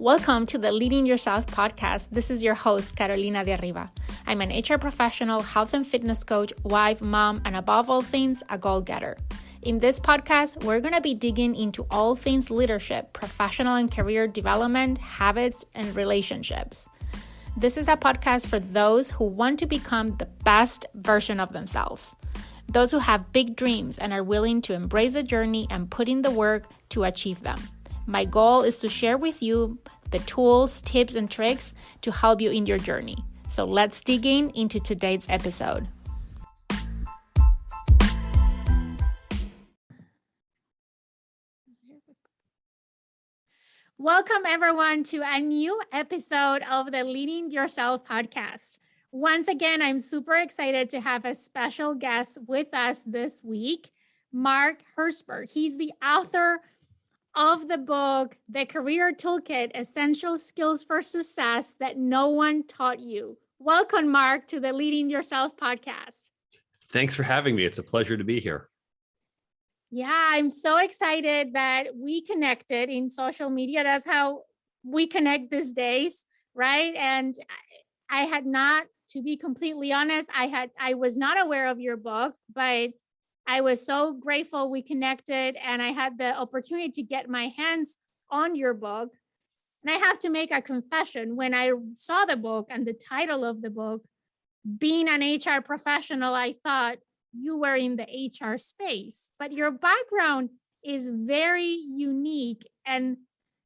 Welcome to the Leading Yourself podcast. This is your host, Carolina de Arriba. I'm an HR professional, health and fitness coach, wife, mom, and above all things, a goal-getter. In this podcast, we're going to be digging into all things leadership, professional and career development, habits, and relationships. This is a podcast for those who want to become the best version of themselves. Those who have big dreams and are willing to embrace the journey and put in the work to achieve them. My goal is to share with you the tools, tips, and tricks to help you in your journey. So let's dig into today's episode. Welcome everyone to a new episode of the Leading Yourself podcast. Once again, I'm super excited to have a special guest with us this week, Mark Herschberg. He's the author of the book, The Career Toolkit, Essential Skills for Success That No One Taught You. Welcome, Mark, to the Leading Yourself podcast. Thanks for having me. It's a pleasure to be here. Yeah, I'm so excited that we connected in social media. That's how we connect these days, right? And I had not, to be completely honest, I was not aware of your book, but I was so grateful we connected and I had the opportunity to get my hands on your book. And I have to make a confession. When I saw the book and the title of the book, being an HR professional, I thought you were in the HR space, but your background is very unique and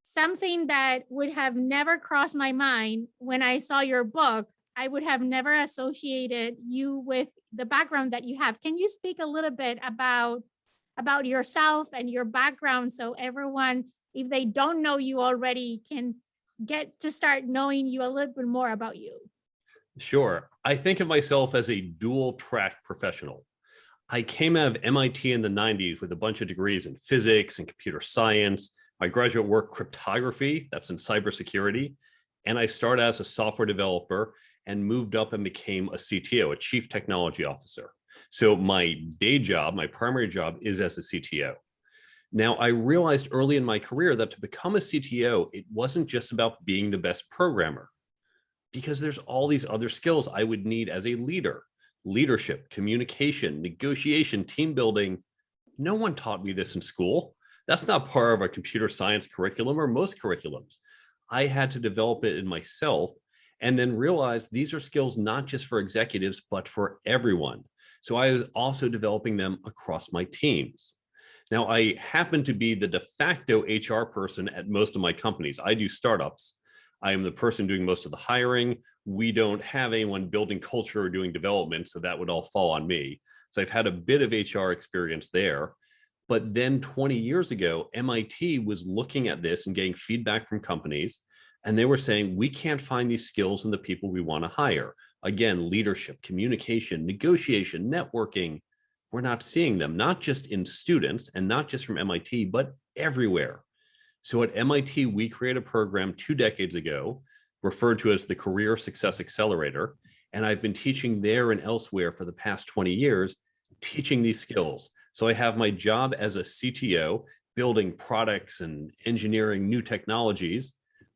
something that would have never crossed my mind when I saw your book. I would have never associated you with the background that you have. Can you speak a little bit about yourself and your background so everyone, if they don't know you already, can get to start knowing you a little bit more about you? Sure. I think of myself as a dual track professional. I came out of MIT in the 90s with a bunch of degrees in physics and computer science. My graduate work, cryptography, that's in cybersecurity. And I started as a software developer and moved up and became a CTO, a chief technology officer. So my day job, my primary job is as a CTO. Now, I realized early in my career that to become a CTO, it wasn't just about being the best programmer, because there's all these other skills I would need as a leader: leadership, communication, negotiation, team building. No one taught me this in school. That's not part of a computer science curriculum or most curriculums. I had to develop it in myself and then realize these are skills not just for executives, but for everyone. So I was also developing them across my teams. Now, I happen to be the de facto HR person at most of my companies. I do startups. I am the person doing most of the hiring. We don't have anyone building culture or doing development, so that would all fall on me. So I've had a bit of HR experience there. But then 20 years ago, MIT was looking at this and getting feedback from companies. And they were saying, we can't find these skills in the people we want to hire. Again, leadership, communication, negotiation, networking. We're not seeing them, not just in students and not just from MIT, but everywhere. So at MIT, we created a program 2 decades ago, referred to as the Career Success Accelerator. And I've been teaching there and elsewhere for the past 20 years, teaching these skills. So I have my job as a CTO, building products and engineering new technologies,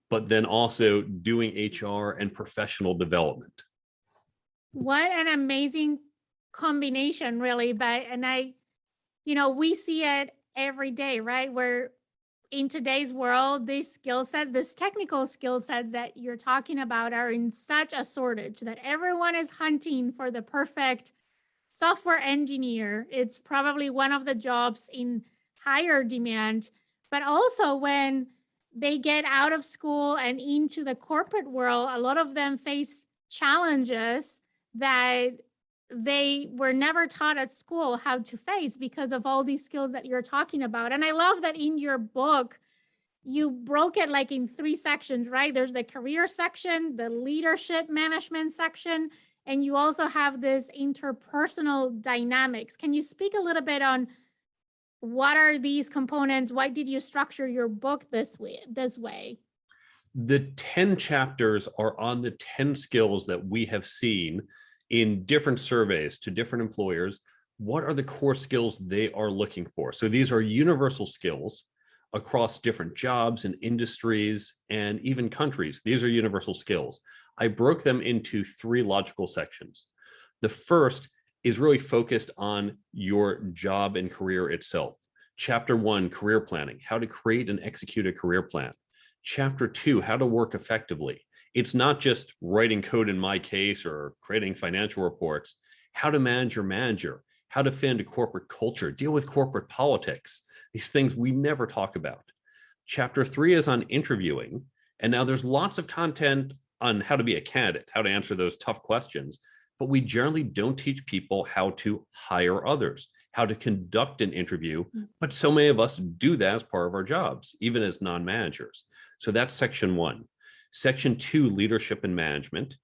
but then also doing HR and professional development. What an amazing combination, really. We see it every day, right? Where in today's world, these skill sets, this technical skill sets that you're talking about are in such a shortage that everyone is hunting for the perfect software engineer. It's probably one of the jobs in higher demand, but also when they get out of school and into the corporate world, a lot of them face challenges that they were never taught at school how to face because of all these skills that you're talking about. And I love that in your book, you broke it like in 3 sections, right? There's the career section, the leadership management section, and you also have this interpersonal dynamics. Can you speak a little bit on what are these components? Why did you structure your book this way? The 10 chapters are on the 10 skills that we have seen in different surveys to different employers. What are the core skills they are looking for? So these are universal skills. across different jobs and industries and even countries. These are universal skills. I broke them into 3 logical sections. The first is really focused on your job and career itself. Chapter 1, career planning, how to create and execute a career plan. Chapter 2, how to work effectively. It's not just writing code in my case or creating financial reports, how to manage your manager, how to fit into corporate culture, deal with corporate politics, these things we never talk about. Chapter 3 is on interviewing. And now there's lots of content on how to be a candidate, how to answer those tough questions, but we generally don't teach people how to hire others, how to conduct an interview, but so many of us do that as part of our jobs, even as non-managers. So that's section 1. Section 2, leadership and management.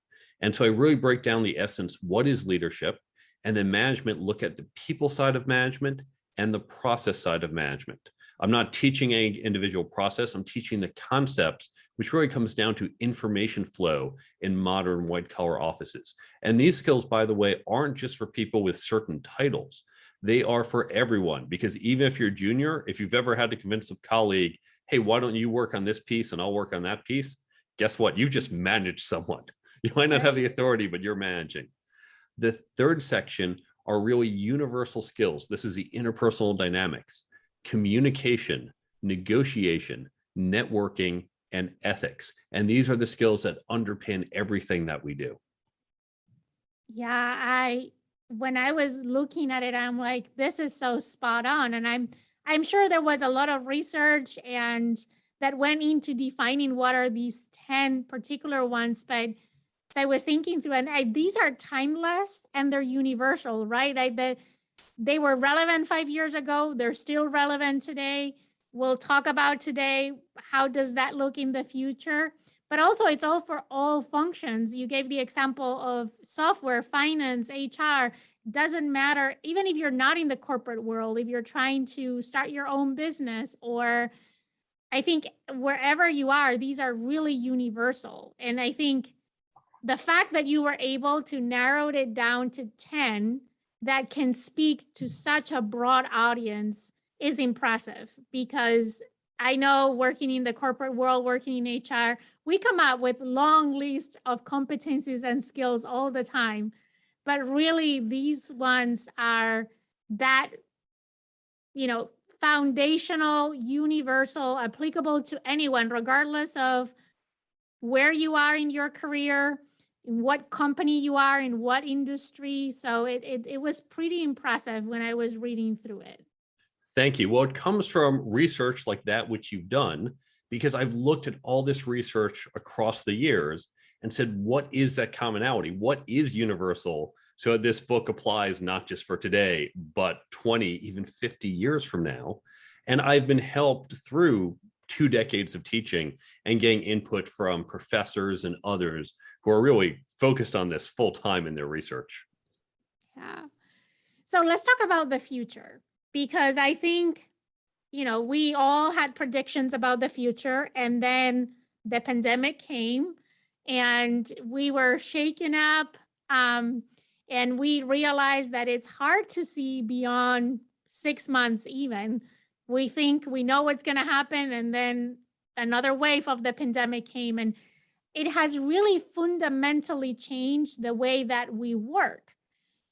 And so I really break down the essence, what is leadership? And then management, look at the people side of management and the process side of management. I'm not teaching any individual process, I'm teaching the concepts, which really comes down to information flow in modern white collar offices. And these skills, by the way, aren't just for people with certain titles. They are for everyone, because even if you're junior, if you've ever had to convince a colleague, hey, why don't you work on this piece and I'll work on that piece? Guess what? You just manage someone. You might not have the authority, but you're managing. The third section are really universal skills. This is the interpersonal dynamics, communication, negotiation, networking, and ethics. And these are the skills that underpin everything that we do. Yeah, when I was looking at it, I'm like, this is so spot on. And I'm sure there was a lot of research and that went into defining what are these 10 particular ones, but so I was thinking through, and these are timeless and they're universal, right? They were relevant 5 years ago. They're still relevant today. We'll talk about today, how does that look in the future? But also it's all for all functions. You gave the example of software, finance, HR, doesn't matter. Even if you're not in the corporate world, if you're trying to start your own business, or I think wherever you are, these are really universal. And I think the fact that you were able to narrow it down to 10 that can speak to such a broad audience is impressive, because I know working in the corporate world, working in HR, we come up with long lists of competencies and skills all the time. But really, these ones are that, foundational, universal, applicable to anyone, regardless of where you are in your career, in what company you are, in what industry. So it was pretty impressive when I was reading through it. Thank you. Well, it comes from research like that, which you've done, because I've looked at all this research across the years and said, what is that commonality? What is universal? So this book applies not just for today, but 20, even 50 years from now. And I've been helped through 2 decades of teaching and getting input from professors and others who are really focused on this full time in their research. Yeah. So let's talk about the future, because I think, we all had predictions about the future, and then the pandemic came and we were shaken up. And we realized that it's hard to see beyond 6 months even. We think we know what's going to happen, and then another wave of the pandemic came, and it has really fundamentally changed the way that we work.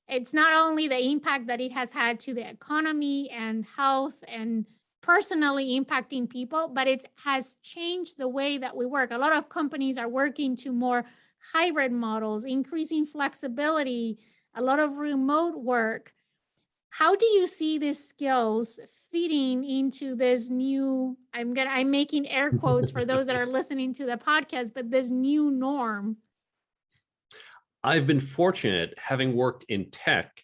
It's not only the impact that it has had to the economy and health and personally impacting people, but it has changed the way that we work. A lot of companies are working to more hybrid models, increasing flexibility, a lot of remote work. How do you see these skills fitting into this new, I'm making air quotes for those that are listening to the podcast, but this new norm? I've been fortunate, having worked in tech.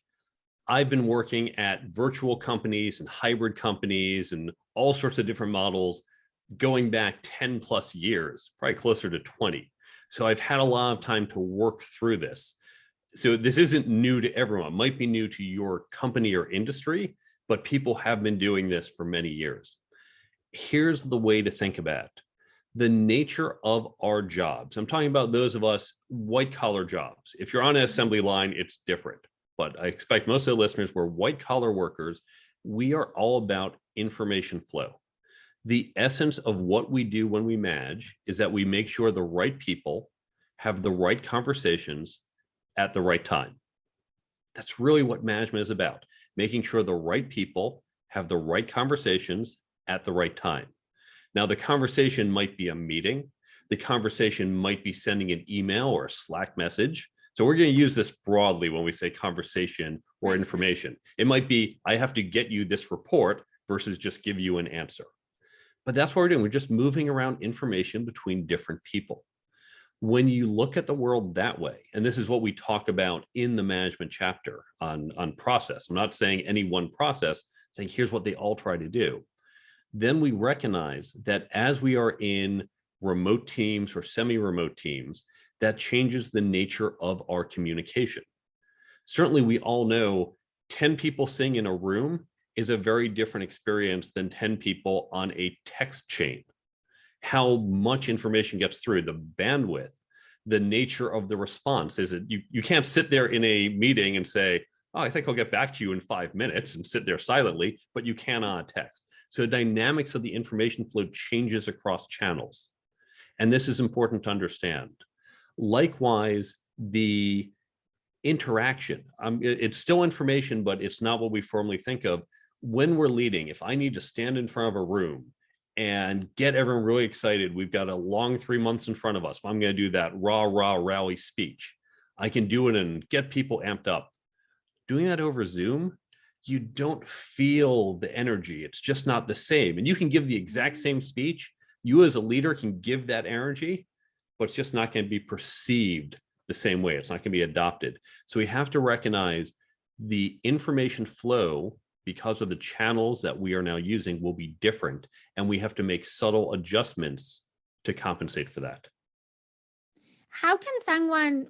I've been working at virtual companies and hybrid companies and all sorts of different models going back 10 plus years, probably closer to 20. So I've had a lot of time to work through this. So this isn't new to everyone. It might be new to your company or industry, but people have been doing this for many years. Here's the way to think about it. The nature of our jobs. I'm talking about those of us white collar jobs. If you're on an assembly line, it's different. But I expect most of the listeners were white collar workers. We are all about information flow. The essence of what we do when we manage is that we make sure the right people have the right conversations at the right time. That's really what management is about, making sure the right people have the right conversations at the right time. Now, the conversation might be a meeting. The conversation might be sending an email or a Slack message. So we're going to use this broadly when we say conversation or information. It might be, I have to get you this report versus just give you an answer. But that's what we're doing. We're just moving around information between different people. When you look at the world that way, and this is what we talk about in the management chapter on process. I'm not saying any one process, saying here's what they all try to do. Then we recognize that as we are in remote teams or semi-remote teams, that changes the nature of our communication. Certainly, we all know 10 people sitting in a room is a very different experience than 10 people on a text chain. How much information gets through, the bandwidth, the nature of the response. Is it you can't sit there in a meeting and say, oh, I think I'll get back to you in 5 minutes and sit there silently, but you can on text. So the dynamics of the information flow changes across channels. And this is important to understand. Likewise, the interaction, it's still information, but it's not what we formally think of. When we're leading, if I need to stand in front of a room and get everyone really excited, we've got a long 3 months in front of us, I'm going to do that rah, rally speech. I can do it and get people amped up. Doing that over Zoom, you don't feel the energy. It's just not the same. And you can give the exact same speech. You as a leader can give that energy, but it's just not going to be perceived the same way. It's not going to be adopted. So we have to recognize the information flow, because of the channels that we are now using, will be different. And we have to make subtle adjustments to compensate for that. How can someone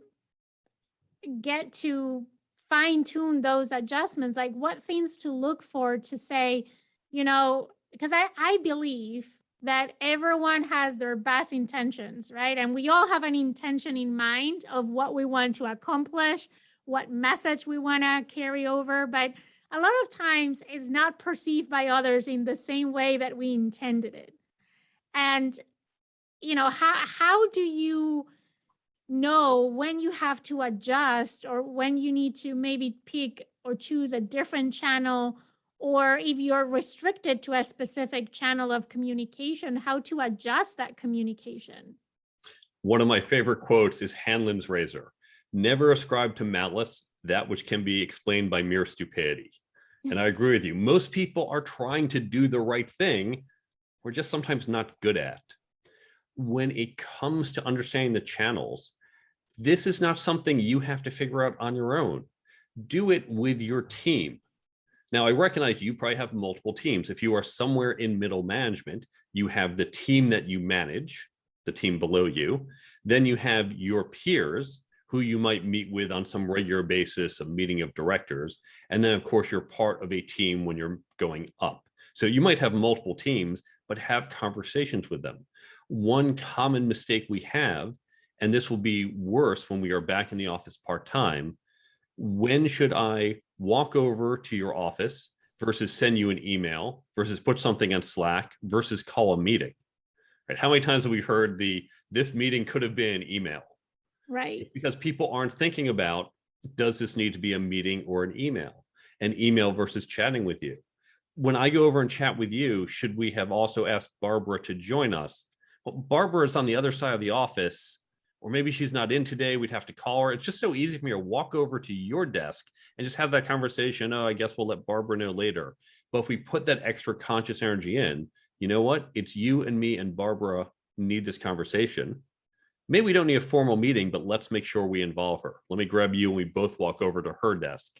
get to fine tune those adjustments? Like what things to look for to say, because I believe that everyone has their best intentions, right? And we all have an intention in mind of what we want to accomplish, what message we want to carry over. But a lot of times it's not perceived by others in the same way that we intended it. And, how do you know when you have to adjust or when you need to maybe pick or choose a different channel, or if you're restricted to a specific channel of communication, how to adjust that communication? One of my favorite quotes is Hanlon's razor. Never ascribe to malice that which can be explained by mere stupidity. And I agree with you. Most people are trying to do the right thing. We're just sometimes not good at. When it comes to understanding the channels, this is not something you have to figure out on your own. Do it with your team. Now, I recognize you probably have multiple teams. If you are somewhere in middle management, you have the team that you manage, the team below you. Then you have your peers who you might meet with on some regular basis, a meeting of directors. And then, of course, you're part of a team when you're going up. So you might have multiple teams, but have conversations with them. One common mistake we have, and this will be worse when we are back in the office part-time, when should I walk over to your office versus send you an email versus put something on Slack versus call a meeting? Right? How many times have we heard this meeting could have been email? Right. It's because people aren't thinking about, does this need to be a meeting or an email versus chatting with you? When I go over and chat with you, should we have also asked Barbara to join us? Well, Barbara is on the other side of the office, or maybe she's not in today. We'd have to call her. It's just so easy for me to walk over to your desk and just have that conversation. Oh, I guess we'll let Barbara know later. But if we put that extra conscious energy in, you know what? It's you and me and Barbara need this conversation. Maybe we don't need a formal meeting, but let's make sure we involve her. Let me grab you and we both walk over to her desk.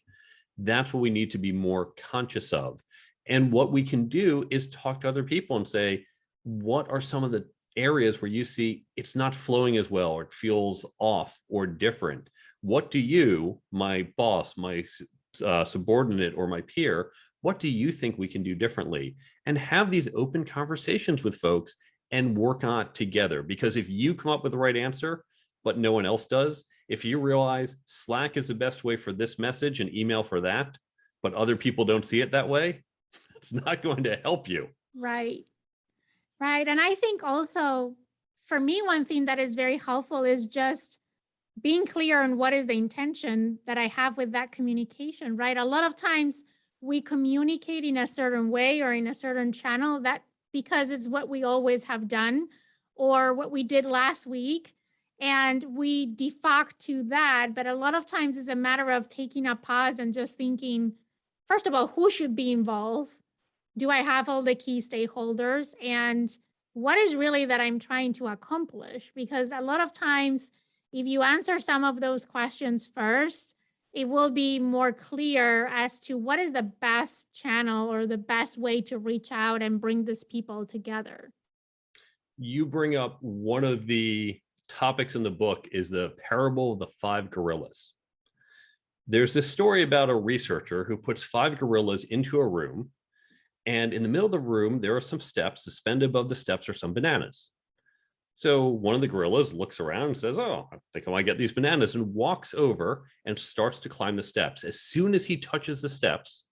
That's what we need to be more conscious of. And what we can do is talk to other people and say, what are some of the areas where you see it's not flowing as well, or it feels off or different? What do you, my boss, my subordinate, or my peer, what do you think we can do differently? And have these open conversations with folks and work on it together. Because if you come up with the right answer, but no one else does, if you realize Slack is the best way for this message and email for that, but other people don't see it that way, it's not going to help you. Right. Right. And I think also for me, one thing that is very helpful is just being clear on what is the intention that I have with that communication, right? A lot of times we communicate in a certain way or in a certain channel that because it's what we always have done or what we did last week. And we default to that. But a lot of times it's a matter of taking a pause and just thinking, first of all, who should be involved? Do I have all the key stakeholders? And what is really that I'm trying to accomplish? Because a lot of times, if you answer some of those questions first, it will be more clear as to what is the best channel or the best way to reach out and bring these people together. You bring up one of the topics in the book is the parable of the five gorillas. There's this story about a researcher who puts five gorillas into a room, and in the middle of the room, there are some steps. Suspended above the steps are some bananas. So one of the gorillas looks around and says, oh, I think I might get these bananas, and walks over and starts to climb the steps. As soon as he touches the steps,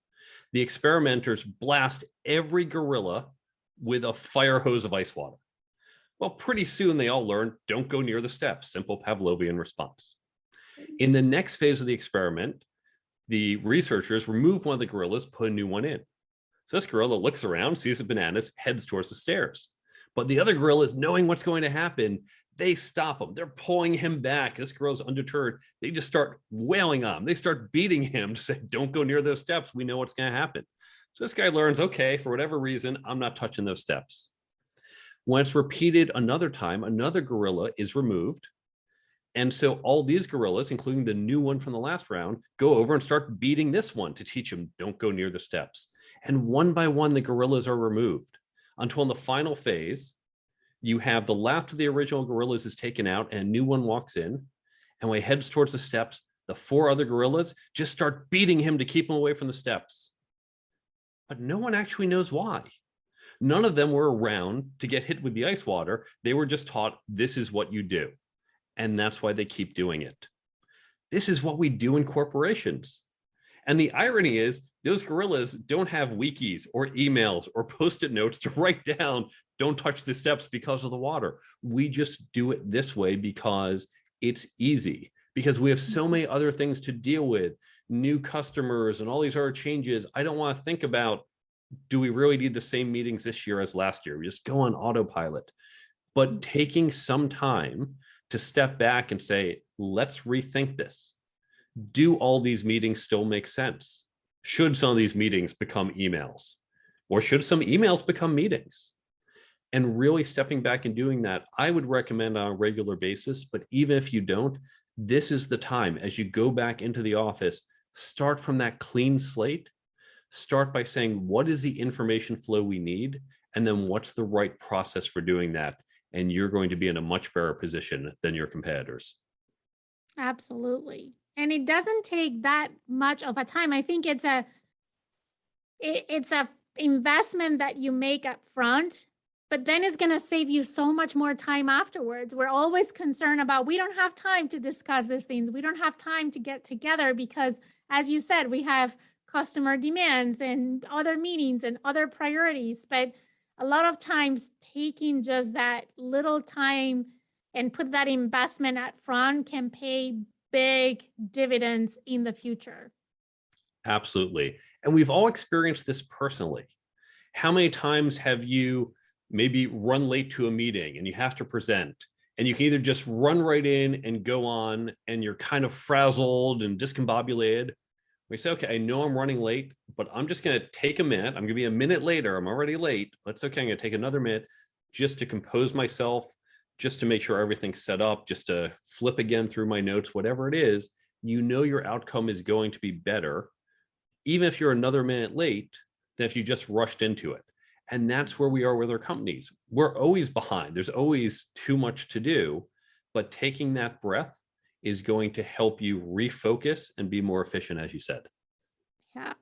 the experimenters blast every gorilla with a fire hose of ice water. Well, pretty soon they all learn, don't go near the steps, simple Pavlovian response. In the next phase of the experiment, the researchers remove one of the gorillas, put a new one in. So this gorilla looks around, sees the bananas, heads towards the stairs. But the other gorillas, knowing what's going to happen, they stop him. They're pulling him back. This gorilla's undeterred. They just start wailing on him. They start beating him to say, don't go near those steps. We know what's going to happen. So this guy learns, okay, for whatever reason, I'm not touching those steps. When it's repeated another time, another gorilla is removed. And so all these gorillas, including the new one from the last round, go over and start beating this one to teach him, don't go near the steps. And one by one, the gorillas are removed until in the final phase, you have the last of the original gorillas is taken out and a new one walks in. And when he heads towards the steps, the four other gorillas just start beating him to keep him away from the steps. But no one actually knows why. None of them were around to get hit with the ice water. They were just taught, this is what you do. And that's why they keep doing it. This is what we do in corporations. And the irony is those gorillas don't have wikis or emails or post-it notes to write down, don't touch the steps because of the water. We just do it this way because it's easy, because we have so many other things to deal with, new customers and all these other changes. I don't want to think about, do we really need the same meetings this year as last year? We just go on autopilot. But taking some time to step back and say, let's rethink this. Do all these meetings still make sense? Should some of these meetings become emails? Or should some emails become meetings? And really stepping back and doing that, I would recommend on a regular basis. But even if you don't, this is the time as you go back into the office, start from that clean slate. Start by saying, what is the information flow we need? And then what's the right process for doing that? And you're going to be in a much better position than your competitors. Absolutely. And it doesn't take that much of a time. I think it's a investment that you make up front, but then it's going to save you so much more time afterwards. We're always concerned about, we don't have time to discuss these things. We don't have time to get together because, as you said, we have customer demands and other meetings and other priorities. But a lot of times taking just that little time and put that investment up front can pay big dividends in the future. Absolutely. And we've all experienced this personally. How many times have you maybe run late to a meeting and you have to present, and you can either just run right in and go on and you're kind of frazzled and discombobulated? We say, okay, I know I'm running late, but I'm just going to take a minute. I'm going to be a minute later. I'm already late, but it's okay. I'm going to take another minute just to compose myself, just to make sure everything's set up, just to flip again through my notes, whatever it is. You know your outcome is going to be better, even if you're another minute late, than if you just rushed into it. And that's where we are with our companies. We're always behind. There's always too much to do, but taking that breath is going to help you refocus and be more efficient, as you said. Yeah.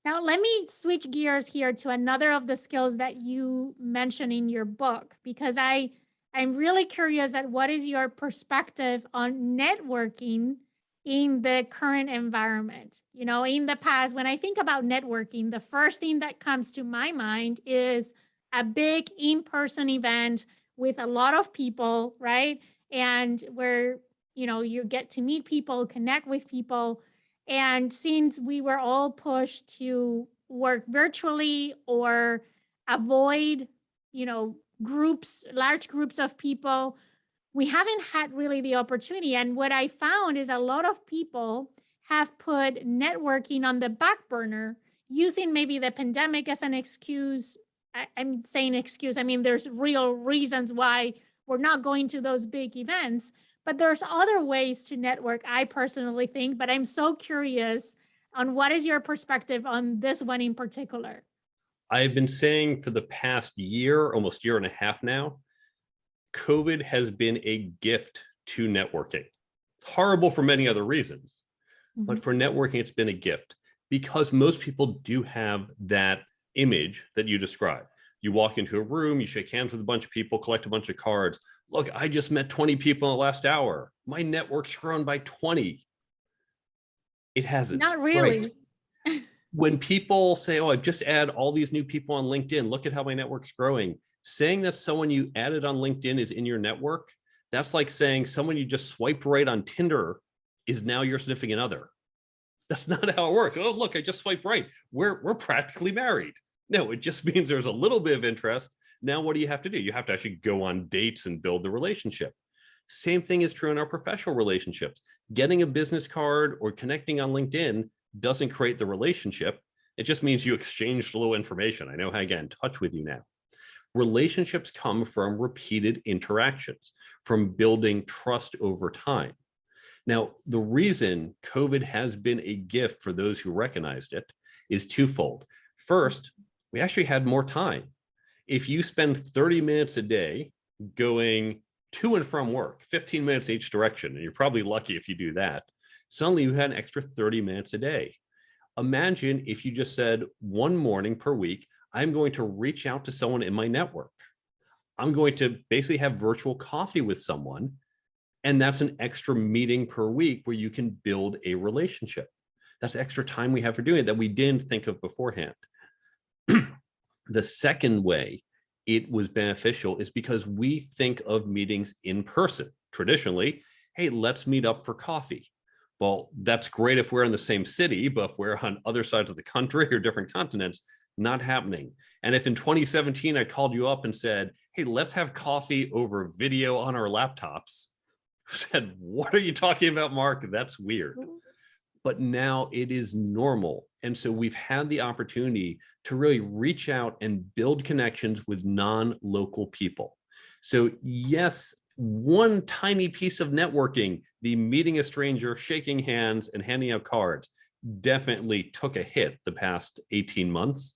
Now, let me switch gears here to another of the skills that you mentioned in your book, because I'm really curious at what is your perspective on networking in the current environment. You know, in the past, when I think about networking, the first thing that comes to my mind is a big in-person event with a lot of people, right? And where, you get to meet people, connect with people. And since we were all pushed to work virtually or avoid, large groups of people, we haven't had really the opportunity. And what I found is a lot of people have put networking on the back burner, using maybe the pandemic as an excuse. I'm saying excuse, I mean, there's real reasons why we're not going to those big events, but there's other ways to network, I personally think. But I'm so curious on what is your perspective on this one in particular? I've been saying for the past year, almost year and a half now, COVID has been a gift to networking. It's horrible for many other reasons, but for networking, it's been a gift because most people do have that image that you described. You walk into a room, you shake hands with a bunch of people, collect a bunch of cards. Look, I just met 20 people in the last hour. My network's grown by 20. It hasn't. Not really. Right. When people say, oh, I've just added all these new people on LinkedIn, look at how my network's growing. Saying that someone you added on LinkedIn is in your network, that's like saying someone you just swiped right on Tinder is now your significant other. That's not how it works. Oh, look, I just swiped right. We're practically married. No, it just means there's a little bit of interest. Now, what do you have to do? You have to actually go on dates and build the relationship. Same thing is true in our professional relationships. Getting a business card or connecting on LinkedIn doesn't create the relationship. It just means you exchanged a little information. I know how to get in touch with you now. Relationships come from repeated interactions, from building trust over time. Now, the reason COVID has been a gift for those who recognized it is twofold. First, we actually had more time. If you spend 30 minutes a day going to and from work, 15 minutes each direction, and you're probably lucky if you do that, suddenly you had an extra 30 minutes a day. Imagine if you just said one morning per week, I'm going to reach out to someone in my network. I'm going to basically have virtual coffee with someone. And that's an extra meeting per week where you can build a relationship. That's extra time we have for doing it that we didn't think of beforehand. The second way it was beneficial is because we think of meetings in person. Traditionally, hey, let's meet up for coffee. Well, that's great if we're in the same city, but if we're on other sides of the country or different continents, not happening. And if in 2017, I called you up and said, hey, let's have coffee over video on our laptops, said, what are you talking about, Mark? That's weird. But now it is normal. And so we've had the opportunity to really reach out and build connections with non-local people. So yes, one tiny piece of networking, the meeting a stranger, shaking hands and handing out cards, definitely took a hit the past 18 months.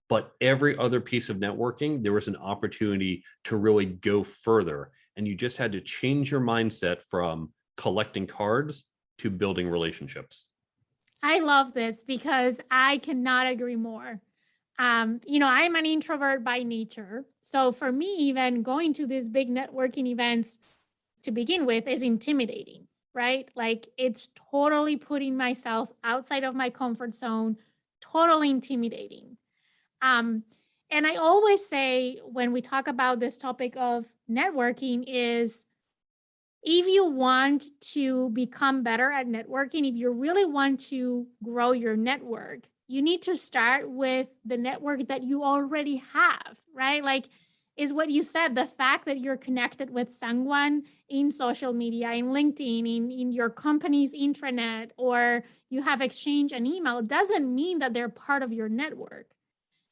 But every other piece of networking, there was an opportunity to really go further. And you just had to change your mindset from collecting cards to building relationships. I love this because I cannot agree more. I'm an introvert by nature. So for me, even going to these big networking events to begin with is intimidating, right? Like it's totally putting myself outside of my comfort zone, totally intimidating. And I always say when we talk about this topic of networking is if you want to become better at networking, if you really want to grow your network, you need to start with the network that you already have, right? Like is what you said, the fact that you're connected with someone in social media, in LinkedIn, in your company's intranet, or you have exchanged an email doesn't mean that they're part of your network.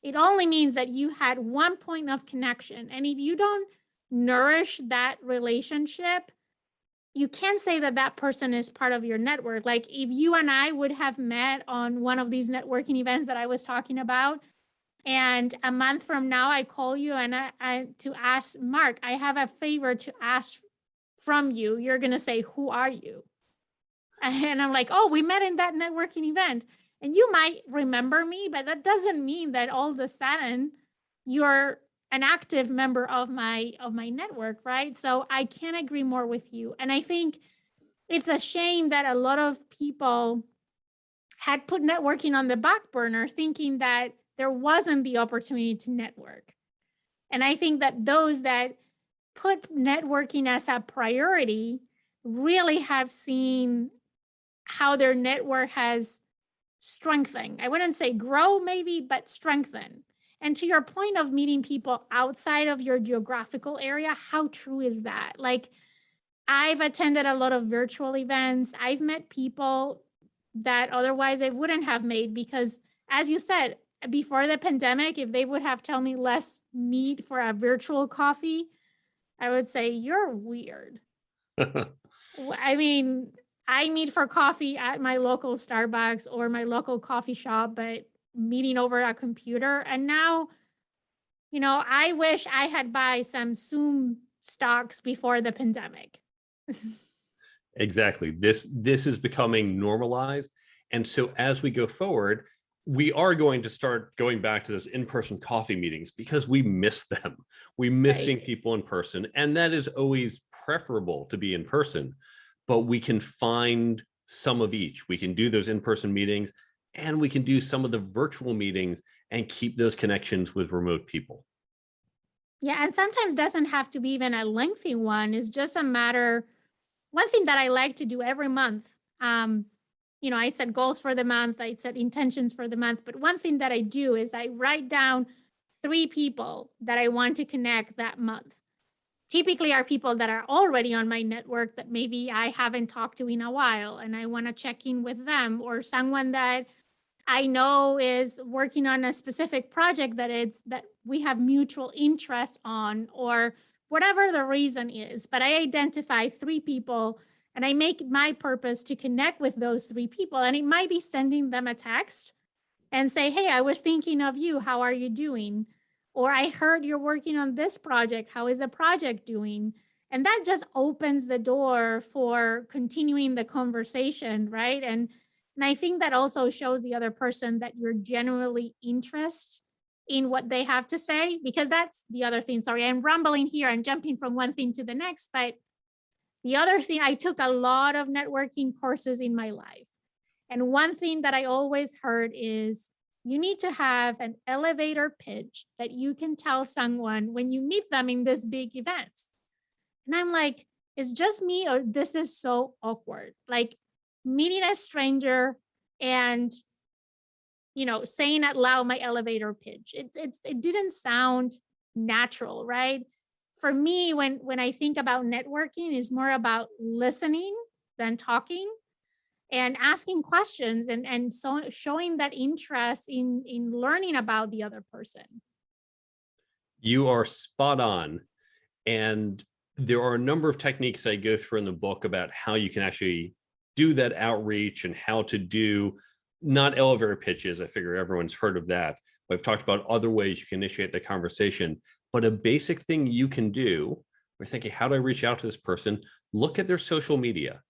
It only means that you had one point of connection. And if you don't nourish that relationship, you can't say that that person is part of your network. Like if you and I would have met on one of these networking events that I was talking about, and a month from now I call you and I to ask Mark, I have a favor to ask from you. You're going to say, who are you? And I'm like, oh, we met in that networking event. And you might remember me, but that doesn't mean that all of a sudden you're an active member of my network, right? So I can't agree more with you. And I think it's a shame that a lot of people had put networking on the back burner thinking that there wasn't the opportunity to network. And I think that those that put networking as a priority really have seen how their network has strengthened. I wouldn't say grow, maybe, but strengthen. And to your point of meeting people outside of your geographical area, how true is that? Like, I've attended a lot of virtual events. I've met people that otherwise I wouldn't have made because, as you said, before the pandemic, if they would have told me let's meet for a virtual coffee, I would say, you're weird. I mean, I meet for coffee at my local Starbucks or my local coffee shop, but meeting over a computer. And now, I wish I had buy some Zoom stocks before the pandemic. Exactly. This is becoming normalized. And so as we go forward, we are going to start going back to those in-person coffee meetings because we miss them. We miss seeing Right. people in person. And that is always preferable to be in person, but we can find some of each. We can do those in-person meetings and we can do some of the virtual meetings and keep those connections with remote people. Yeah. And sometimes doesn't have to be even a lengthy one. It's just a matter. One thing that I like to do every month, I set goals for the month, I set intentions for the month, but one thing that I do is I write down 3 people that I want to connect that month. Typically are people that are already on my network that maybe I haven't talked to in a while and I want to check in with them, or someone that I know is working on a specific project that we have mutual interest on, or whatever the reason is. But I identify 3 people and I make my purpose to connect with those 3 people. And it might be sending them a text and say, hey, I was thinking of you. How are you doing? Or I heard you're working on this project. How is the project doing? And that just opens the door for continuing the conversation, right? And I think that also shows the other person that you're genuinely interested in what they have to say, because that's the other thing. Sorry, I'm rambling here and jumping from one thing to the next. But the other thing, I took a lot of networking courses in my life. And one thing that I always heard is you need to have an elevator pitch that you can tell someone when you meet them in these big events. And I'm like, it's just me, or this is so awkward. Like meeting a stranger and saying out loud my elevator pitch. It didn't sound natural, right? For me, when I think about networking, is more about listening than talking and asking questions and so showing that interest in learning about the other person. You are spot on. And there are a number of techniques I go through in the book about how you can actually do that outreach and how to do not elevator pitches. I figure everyone's heard of that. I've talked about other ways you can initiate the conversation, but a basic thing you can do, we're thinking, how do I reach out to this person? Look at their social media,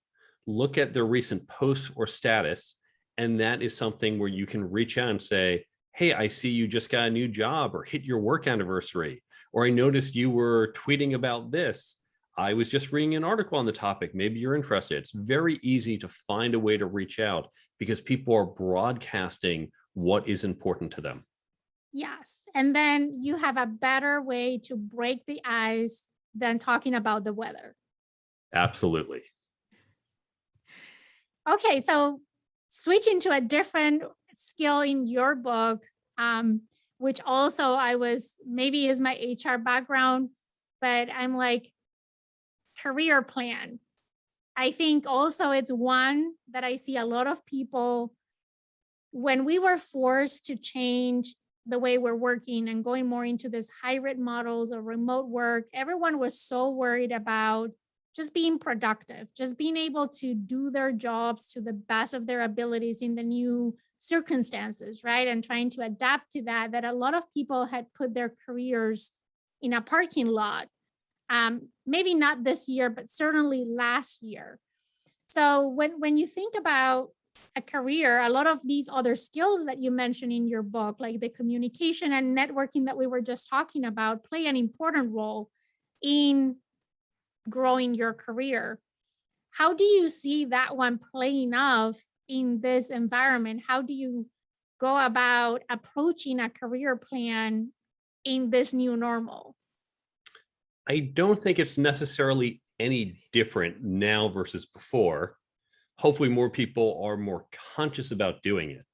look at their recent posts or status. And that is something where you can reach out and say, hey, I see you just got a new job or hit your work anniversary, or I noticed you were tweeting about this. I was just reading an article on the topic. Maybe you're interested. It's very easy to find a way to reach out because people are broadcasting what is important to them. Yes. And then you have a better way to break the ice than talking about the weather. Absolutely. Okay. So switching to a different skill in your book, which also I was maybe is my HR background, but I'm like, career plan. I think also it's one that I see a lot of people when we were forced to change the way we're working and going more into this hybrid models or remote work, everyone was so worried about just being productive, just being able to do their jobs to the best of their abilities in the new circumstances, right? And trying to adapt to that, that a lot of people had put their careers in a parking lot. Maybe not this year, but certainly last year. So when you think about a career, a lot of these other skills that you mentioned in your book, like the communication and networking that we were just talking about, play an important role in growing your career. How do you see that one playing off in this environment? How do you go about approaching a career plan in this new normal? I don't think it's necessarily any different now versus before. Hopefully, more people are more conscious about doing it.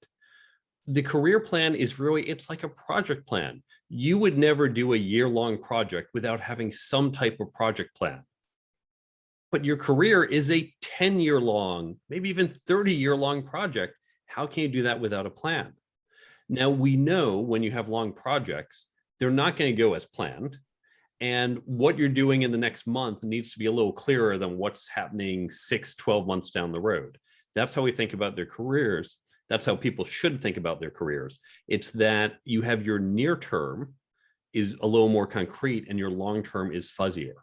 The career plan is really, it's like a project plan. You would never do a year-long project without having some type of project plan. But your career is a 10-year long, maybe even 30-year long project. How can you do that without a plan? Now, we know when you have long projects, they're not going to go as planned. And what you're doing in the next month needs to be a little clearer than what's happening 6, 12 months down the road. That's how we think about their careers. That's how people should think about their careers. It's that you have your near term is a little more concrete and your long term is fuzzier.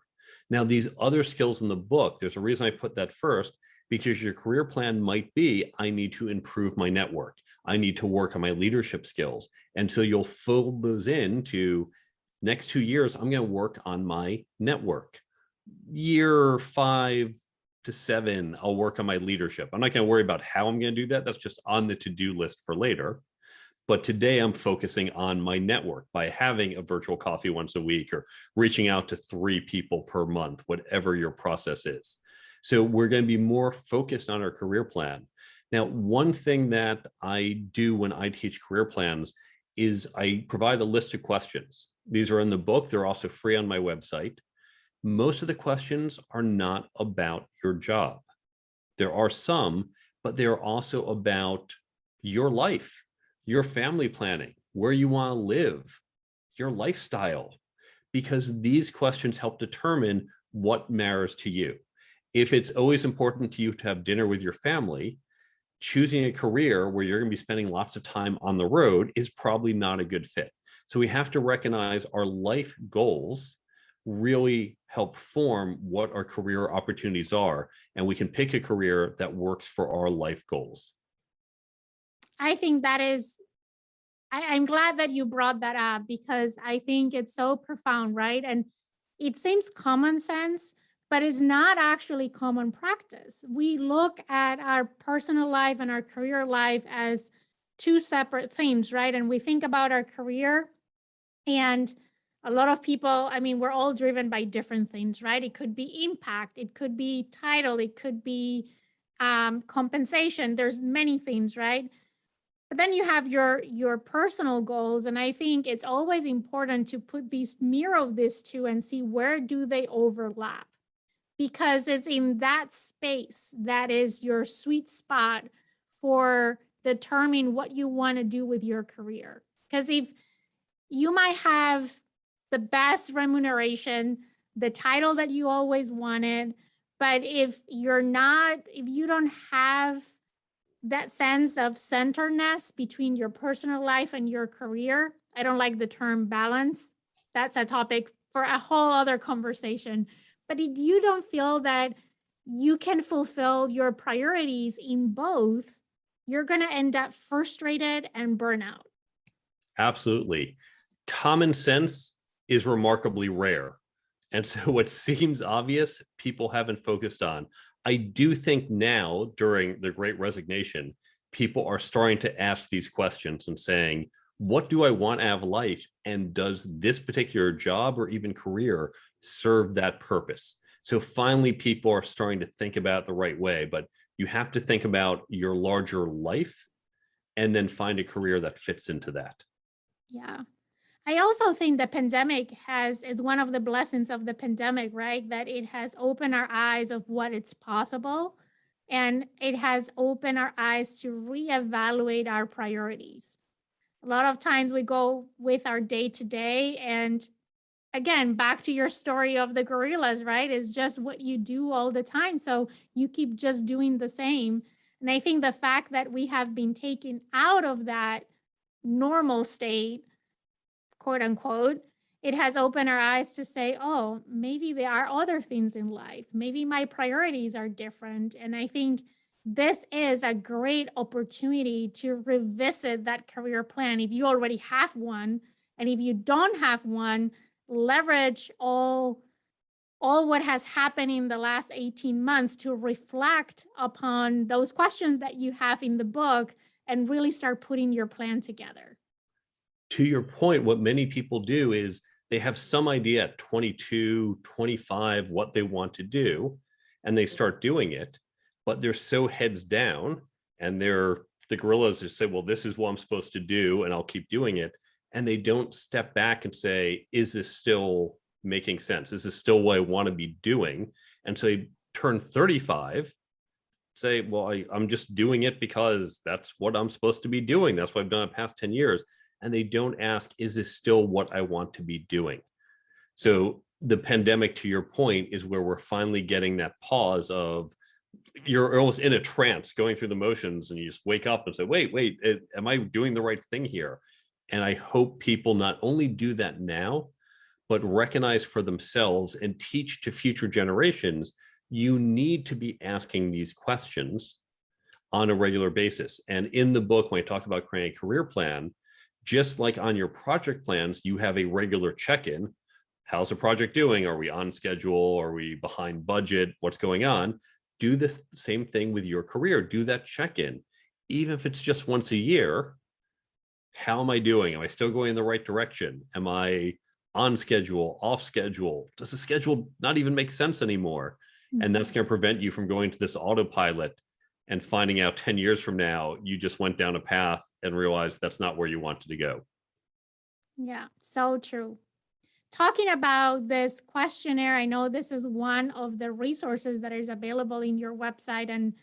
Now, these other skills in the book, there's a reason I put that first, because your career plan might be, I need to improve my network. I need to work on my leadership skills. And so you'll fold those into next 2 years, I'm going to work on my network. Year 5 to 7, I'll work on my leadership. I'm not going to worry about how I'm going to do that. That's just on the to-do list for later. But today I'm focusing on my network by having a virtual coffee once a week or reaching out to 3 people per month, whatever your process is. So we're going to be more focused on our career plan. Now, one thing that I do when I teach career plans is I provide a list of questions. These are in the book. They're also free on my website. Most of the questions are not about your job. There are some, but they're also about your life, your family planning, where you want to live, your lifestyle, because these questions help determine what matters to you. If it's always important to you to have dinner with your family, choosing a career where you're going to be spending lots of time on the road is probably not a good fit. So we have to recognize our life goals really help form what our career opportunities are, and we can pick a career that works for our life goals. I think that is, I'm glad that you brought that up because I think it's so profound, right? And it seems common sense, but it's not actually common practice. We look at our personal life and our career life as two separate things, right? And we think about our career, and a lot of people, I mean, we're all driven by different things, right? It could be impact, it could be title, it could be compensation. There's many things, right? But then you have your personal goals, and I think it's always important to put these mirror these two and see where do they overlap, because it's in that space that is your sweet spot for determining what you want to do with your career. Because if you might have the best remuneration, the title that you always wanted, but if you don't have that sense of centeredness between your personal life and your career, I don't like the term balance. That's a topic for a whole other conversation. But if you don't feel that you can fulfill your priorities in both, you're going to end up frustrated and burnout. Absolutely. Common sense is remarkably rare. And so what seems obvious, people haven't focused on. I do think now, during the Great Resignation, people are starting to ask these questions and saying, what do I want out of life? And does this particular job or even career serve that purpose? So finally, people are starting to think about it the right way, but you have to think about your larger life and then find a career that fits into that. Yeah. I also think the pandemic is one of the blessings of the pandemic, right? That it has opened our eyes of what it's possible, and it has opened our eyes to reevaluate our priorities. A lot of times we go with our day to day, and again, back to your story of the gorillas, right? It's just what you do all the time. So you keep just doing the same. And I think the fact that we have been taken out of that normal state, quote unquote, it has opened our eyes to say, oh, maybe there are other things in life. Maybe my priorities are different. And I think this is a great opportunity to revisit that career plan if you already have one. And if you don't have one, leverage all what has happened in the last 18 months to reflect upon those questions that you have in the book and really start putting your plan together. to your point, what many people do is they have some idea at 22, 25, what they want to do, and they start doing it, but they're so heads down, and they're the gorillas who say, well, this is what I'm supposed to do, and I'll keep doing it. And they don't step back and say, is this still making sense? Is this still what I want to be doing? And so they turn 35, say, well, I'm just doing it because that's what I'm supposed to be doing. That's what I've done the past 10 years. And they don't ask, is this still what I want to be doing? So the pandemic, to your point, is where we're finally getting that pause of, you're almost in a trance going through the motions, and you just wake up and say, wait, am I doing the right thing here? And I hope people not only do that now, but recognize for themselves and teach to future generations, you need to be asking these questions on a regular basis. And in the book, when I talk about creating a career plan, just like on your project plans, you have a regular check-in. How's the project doing? Are we on schedule? Are we behind budget? What's going on? Do the same thing with your career. Do that check-in. Even if it's just once a year, how am I doing? Am I still going in the right direction? Am I on schedule, off schedule? Does the schedule not even make sense anymore? And that's going to prevent you from going to this autopilot and finding out 10 years from now, you just went down a path and realized that's not where you wanted to go. Yeah, so true. Talking about this questionnaire, I know this is one of the resources that is available in your website, and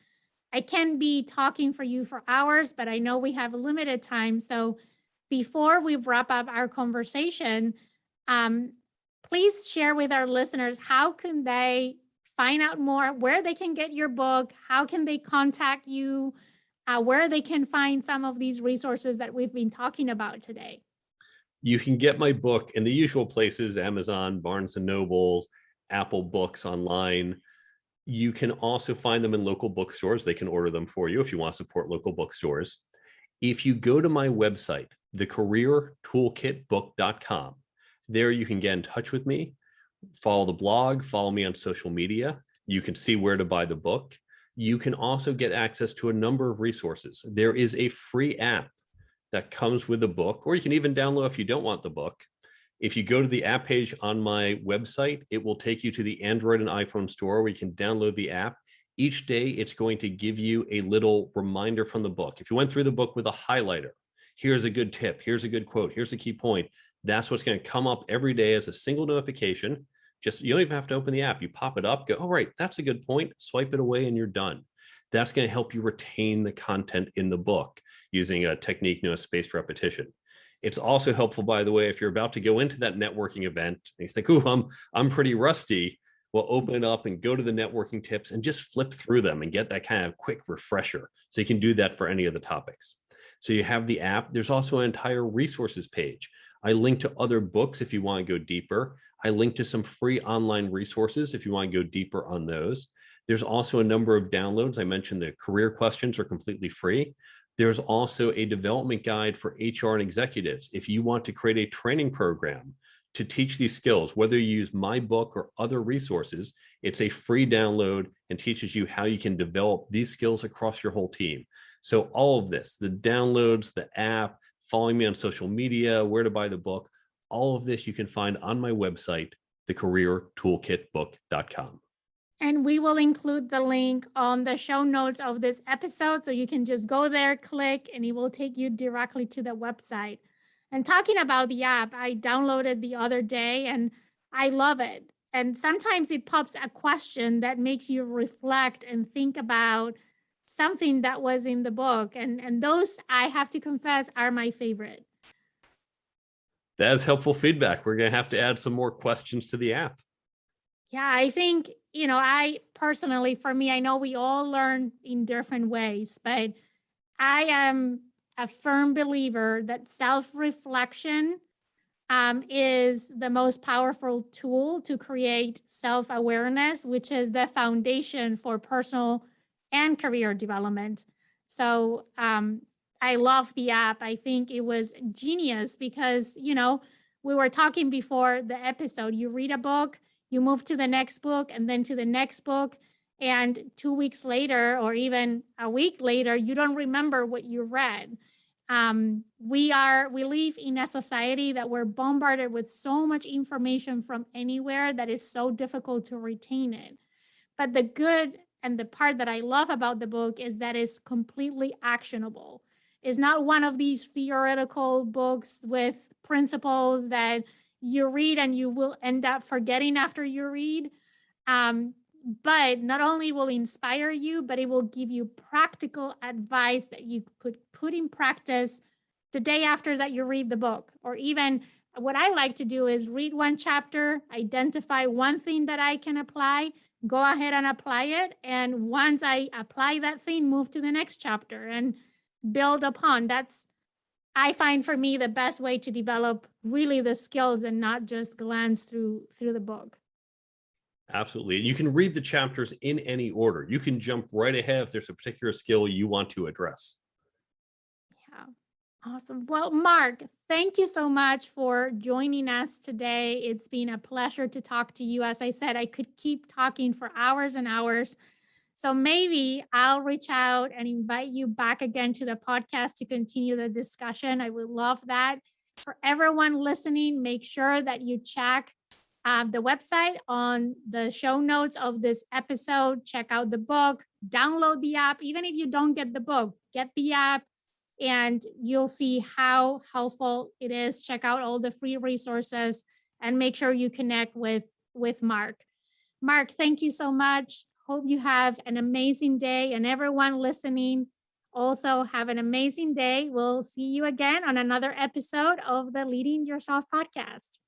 I can be talking for you for hours, but I know we have limited time. So before we wrap up our conversation, please share with our listeners, how can they find out more, where they can get your book, how can they contact you, where they can find some of these resources that we've been talking about today? You can get my book in the usual places: Amazon, Barnes and Nobles, Apple Books online. You can also find them in local bookstores. They can order them for you if you want to support local bookstores. If you go to my website, thecareertoolkitbook.com, there you can get in touch with me, follow the blog, follow me on social media. You can see where to buy the book. You can also get access to a number of resources. There is a free app that comes with the book, or you can even download if you don't want the book. If you go to the app page on my website, it will take you to the Android and iPhone store where you can download the app. Each day, it's going to give you a little reminder from the book. If you went through the book with a highlighter, here's a good tip, here's a good quote, here's a key point. That's what's going to come up every day as a single notification. Just, you don't even have to open the app. You pop it up, go, oh, right, that's a good point. Swipe it away and you're done. That's going to help you retain the content in the book using a technique known as spaced repetition. It's also helpful, by the way, if you're about to go into that networking event and you think, oh, I'm pretty rusty. Well, open it up and go to the networking tips and just flip through them and get that kind of quick refresher. So you can do that for any of the topics. So you have the app. There's also an entire resources page. I link to other books if you want to go deeper. I link to some free online resources if you want to go deeper on those. There's also a number of downloads. I mentioned the career questions are completely free. There's also a development guide for HR and executives. If you want to create a training program to teach these skills, whether you use my book or other resources, it's a free download and teaches you how you can develop these skills across your whole team. So all of this, the downloads, the app, following me on social media, where to buy the book, all of this you can find on my website, thecareertoolkitbook.com. And we will include the link on the show notes of this episode. So you can just go there, click, and it will take you directly to the website. And talking about the app, I downloaded the other day and I love it. And sometimes it pops a question that makes you reflect and think about something that was in the book. And those, I have to confess, are my favorite. That is helpful feedback. We're going to have to add some more questions to the app. Yeah, I think, I personally, for me, I know we all learn in different ways, but I am a firm believer that self-reflection is the most powerful tool to create self-awareness, which is the foundation for personal and career development. So I love the app. I think it was genius because, we were talking before the episode, you read a book, you move to the next book and then to the next book. And 2 weeks later, or even a week later, you don't remember what you read. We live in a society that we're bombarded with so much information from anywhere that is so difficult to retain it. But the good and the part that I love about the book is that it's completely actionable. It's not one of these theoretical books with principles that you read and you will end up forgetting after you read. Um, but not only will inspire you, but it will give you practical advice that you could put in practice the day after that you read the book. Or even what I like to do is read one chapter, identify one thing that I can apply, go ahead and apply it. And once I apply that thing, move to the next chapter and build upon. That's, I find, for me, the best way to develop really the skills and not just glance through the book. Absolutely. You can read the chapters in any order. You can jump right ahead if there's a particular skill you want to address. Yeah. Awesome. Well, Mark, thank you so much for joining us today. It's been a pleasure to talk to you. As I said, I could keep talking for hours and hours. So maybe I'll reach out and invite you back again to the podcast to continue the discussion. I would love that. For everyone listening, make sure that you check the website on the show notes of this episode. Check out the book, download the app. Even if you don't get the book, get the app and you'll see how helpful it is. Check out all the free resources and make sure you connect with Mark. Mark, thank you so much. Hope you have an amazing day, and everyone listening also have an amazing day. We'll see you again on another episode of the Leading Yourself podcast.